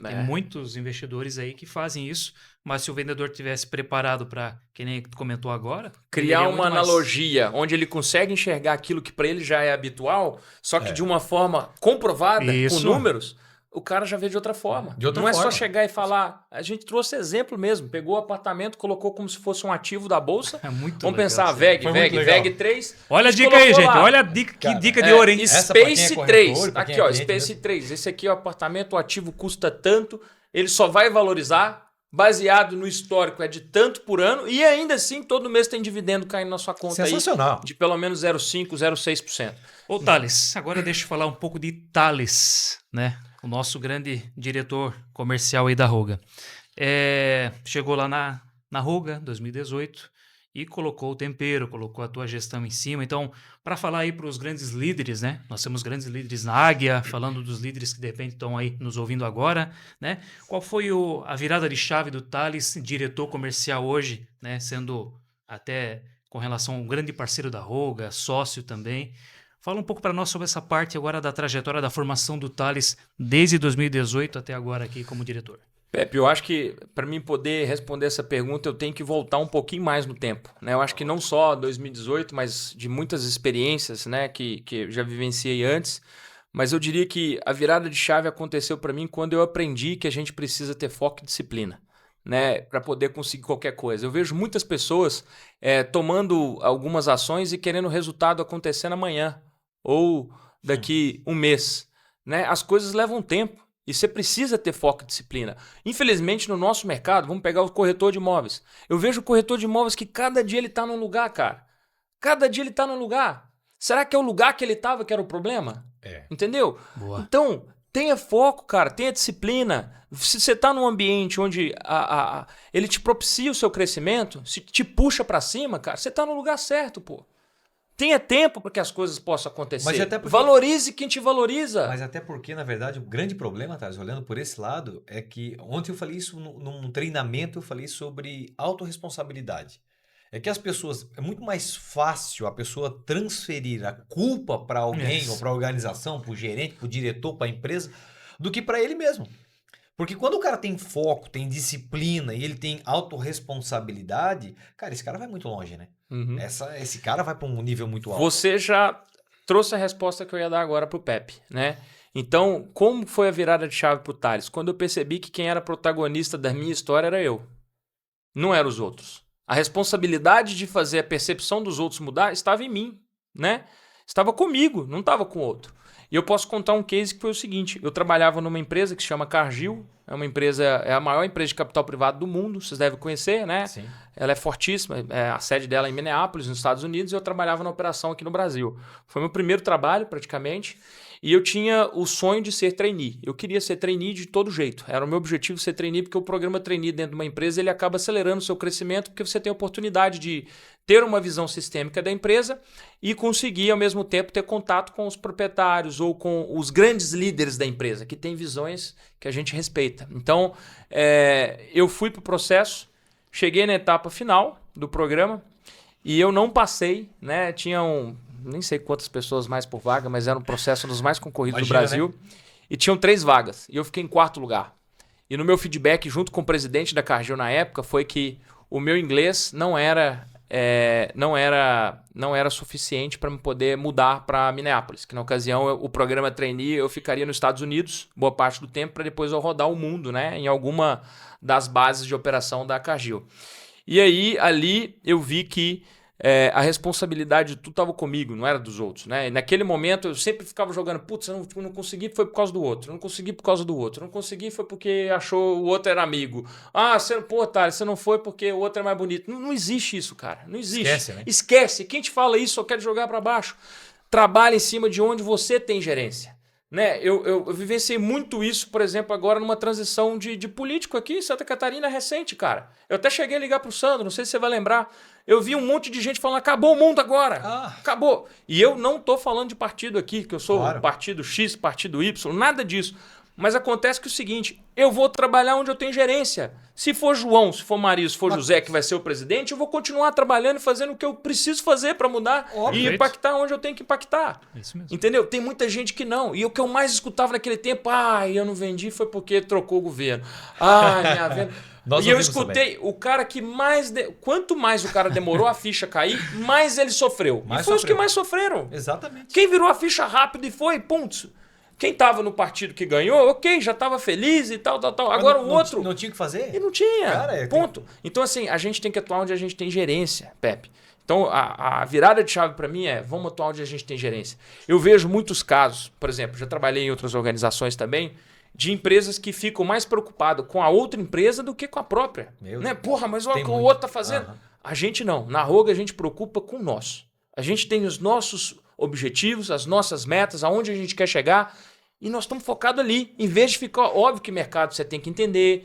Tem muitos investidores aí que fazem isso, mas se o vendedor tivesse preparado para, que nem tu comentou agora... Criar uma analogia onde ele consegue enxergar aquilo que para ele já é habitual, só que de uma forma comprovada, com números, o cara já vê de outra forma. Não é só chegar e falar... A gente trouxe exemplo mesmo. Pegou o apartamento, colocou como se fosse um ativo da Bolsa. Vamos pensar, VEG 3. Olha a dica aí, gente. Olha a dica, que dica de ouro, hein? Space 3. Aqui, ó, Space 3. Esse aqui é o apartamento, o ativo custa tanto, ele só vai valorizar baseado no histórico, é de tanto por ano, e ainda assim todo mês tem dividendo caindo na sua conta aí de pelo menos 0,5%, 0,6%. Ô Thales, agora deixa eu falar um pouco de Thales, né? O nosso grande diretor comercial aí da Roga. Chegou lá na Roga, 2018, e colocou o tempero, colocou a tua gestão em cima. Então, para falar aí para os grandes líderes, né? Nós temos grandes líderes na Águia, falando dos líderes que de repente estão aí nos ouvindo agora, né? Qual foi a virada de chave do Thales, diretor comercial hoje, né? Sendo até com relação a um grande parceiro da Roga, sócio também. Fala um pouco para nós sobre essa parte agora da trajetória da formação do Thales desde 2018 até agora aqui como diretor. Pepe, eu acho que para mim poder responder essa pergunta eu tenho que voltar um pouquinho mais no tempo, né? Eu acho que não só 2018, mas de muitas experiências, né, que eu já vivenciei antes, mas eu diria que a virada de chave aconteceu para mim quando eu aprendi que a gente precisa ter foco e disciplina, né, para poder conseguir qualquer coisa. Eu vejo muitas pessoas tomando algumas ações e querendo o resultado acontecendo amanhã ou daqui um mês, né? As coisas levam tempo. E você precisa ter foco e disciplina. Infelizmente, no nosso mercado, vamos pegar o corretor de imóveis. Eu vejo o corretor de imóveis que cada dia ele está num lugar, cara. Cada dia ele está num lugar. Será que é o lugar que ele estava que era o problema? Entendeu? Boa. Então, tenha foco, cara. Tenha disciplina. Se você está num ambiente onde ele te propicia o seu crescimento, se te puxa para cima, cara, você está no lugar certo, pô. Tenha tempo para que as coisas possam acontecer. Mas até porque... Valorize quem te valoriza. Mas até porque, na verdade, o grande problema, Thales, olhando por esse lado, é que ontem eu falei isso num treinamento, eu falei sobre autorresponsabilidade. É que as pessoas, é muito mais fácil a pessoa transferir a culpa para alguém, ou para a organização, para o gerente, para o diretor, para a empresa, do que para ele mesmo. Porque quando o cara tem foco, tem disciplina e ele tem autorresponsabilidade, cara, esse cara vai muito longe, né? Uhum. Esse cara vai para um nível muito alto. Você já trouxe a resposta que eu ia dar agora para o Pepe, né? Então, como foi a virada de chave para o Thales? Quando eu percebi que quem era protagonista da minha história era eu, não eram os outros. A responsabilidade de fazer a percepção dos outros mudar estava em mim, né? Estava comigo, não estava com o outro. E eu posso contar um case que foi o seguinte: eu trabalhava numa empresa que se chama Cargill, é uma empresa, é a maior empresa de capital privado do mundo, vocês devem conhecer, né? Sim. Ela é fortíssima, a sede dela é em Minneapolis, nos Estados Unidos, e eu trabalhava na operação aqui no Brasil. Foi meu primeiro trabalho, praticamente, e eu tinha o sonho de ser trainee. Eu queria ser trainee de todo jeito. Era o meu objetivo ser trainee, porque o programa trainee dentro de uma empresa ele acaba acelerando o seu crescimento, porque você tem a oportunidade de ter uma visão sistêmica da empresa e conseguir, ao mesmo tempo, ter contato com os proprietários ou com os grandes líderes da empresa, que têm visões que a gente respeita. Então, eu fui para o processo, cheguei na etapa final do programa e eu não passei, né? Nem sei quantas pessoas mais por vaga, mas era um processo dos mais concorridos do Brasil. Né? E tinham 3 vagas. E eu fiquei em 4º lugar. E no meu feedback, junto com o presidente da Cargill na época, foi que o meu inglês não era suficiente para me poder mudar para Minneapolis. Que na ocasião, o programa trainee, eu ficaria nos Estados Unidos boa parte do tempo para depois eu rodar o mundo, né? Em alguma das bases de operação da Cargill. E aí, ali, eu vi que a responsabilidade de tudo estava comigo, não era dos outros, né? E naquele momento eu sempre ficava jogando, putz, eu não consegui, foi por causa do outro, eu não consegui por causa do outro, eu não consegui, foi porque achou o outro era amigo. Você não foi porque o outro é mais bonito. Não existe isso, cara, não existe. Esquece, né? Esquece, quem te fala isso só quer jogar para baixo. Trabalha em cima de onde você tem gerência. Né? Eu vivenciei muito isso, por exemplo, agora numa transição de político aqui em Santa Catarina recente, cara. Eu até cheguei a ligar pro Sandro, não sei se você vai lembrar. Eu vi um monte de gente falando, acabou o mundo agora, acabou. E eu não tô falando de partido aqui, que eu sou partido X, partido Y, nada disso. Mas acontece que é o seguinte, eu vou trabalhar onde eu tenho gerência. Se for João, se for Maria, se for José que vai ser o presidente, eu vou continuar trabalhando e fazendo o que eu preciso fazer para mudar e impactar onde eu tenho que impactar. Isso mesmo. Entendeu? Tem muita gente que não. E o que eu mais escutava naquele tempo, eu não vendi foi porque trocou o governo. Minha venda... E eu escutei o cara que mais... Quanto mais o cara demorou a ficha cair, mais ele sofreu. E foi os que mais sofreram. Exatamente. Quem virou a ficha rápido e foi, ponto. Quem estava no partido que ganhou, ok, já estava feliz e tal. Agora o outro... Não tinha o que fazer? E não tinha. Cara, ponto. Então assim, a gente tem que atuar onde a gente tem gerência, Pepe. Então a virada de chave para mim é, vamos atuar onde a gente tem gerência. Eu vejo muitos casos, por exemplo, já trabalhei em outras organizações também, de empresas que ficam mais preocupadas com a outra empresa do que com a própria. Né? Porra, mas olha o que o outro tá fazendo. A gente não. Na Roga a gente preocupa com o nosso. A gente tem os nossos objetivos, as nossas metas, aonde a gente quer chegar e nós estamos focados ali. Em vez de ficar... Óbvio que mercado você tem que entender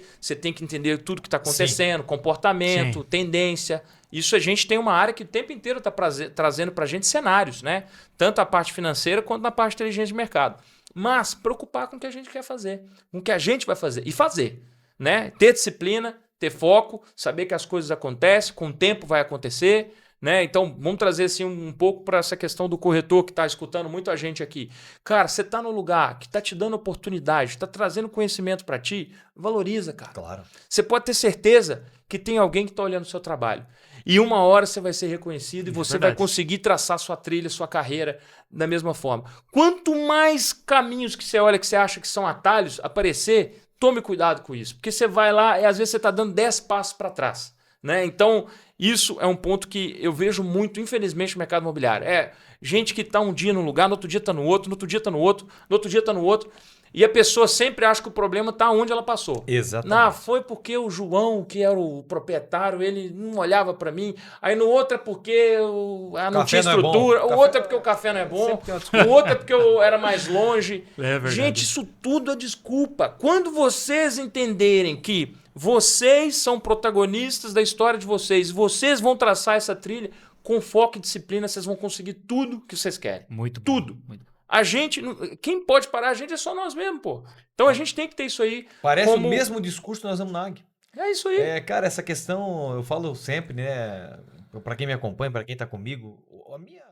tudo que está acontecendo, comportamento, tendência. Isso a gente tem uma área que o tempo inteiro está trazendo para a gente cenários, né? Tanto a parte financeira quanto na parte de inteligência de mercado. Mas preocupar com o que a gente quer fazer, com o que a gente vai fazer e fazer, né? Ter disciplina, ter foco, saber que as coisas acontecem, com o tempo vai acontecer, né? Então vamos trazer assim um pouco para essa questão do corretor que está escutando muito a gente aqui. Cara, você está no lugar que está te dando oportunidade, está trazendo conhecimento para ti, valoriza, cara. Claro. Você pode ter certeza que tem alguém que está olhando o seu trabalho. E uma hora você vai ser reconhecido e você vai conseguir traçar sua trilha, sua carreira da mesma forma. Quanto mais caminhos que você olha, que você acha que são atalhos, aparecer, tome cuidado com isso. Porque você vai lá e às vezes você está dando 10 passos para trás. Né? Então, isso é um ponto que eu vejo muito, infelizmente, no mercado imobiliário. É gente que está um dia num lugar, no outro dia está no outro, no outro dia está no outro, no outro dia está no outro. E a pessoa sempre acha que o problema está onde ela passou. Exatamente. Não, foi porque o João, que era o proprietário, ele não olhava para mim. Aí no outro é porque não tinha estrutura. O outro é porque o café não é bom. O outro é porque eu era mais longe. Gente, isso tudo é desculpa. Quando vocês entenderem que vocês são protagonistas da história de vocês, vocês vão traçar essa trilha com foco e disciplina, vocês vão conseguir tudo que vocês querem. Muito bom. Tudo. Muito bom. A gente, quem pode parar a gente é só nós mesmos, pô. Então a gente tem que ter isso aí. Parece o mesmo discurso que nós damos na AG. É isso aí. Cara, essa questão, eu falo sempre, né? Para quem me acompanha, para quem tá comigo, a minha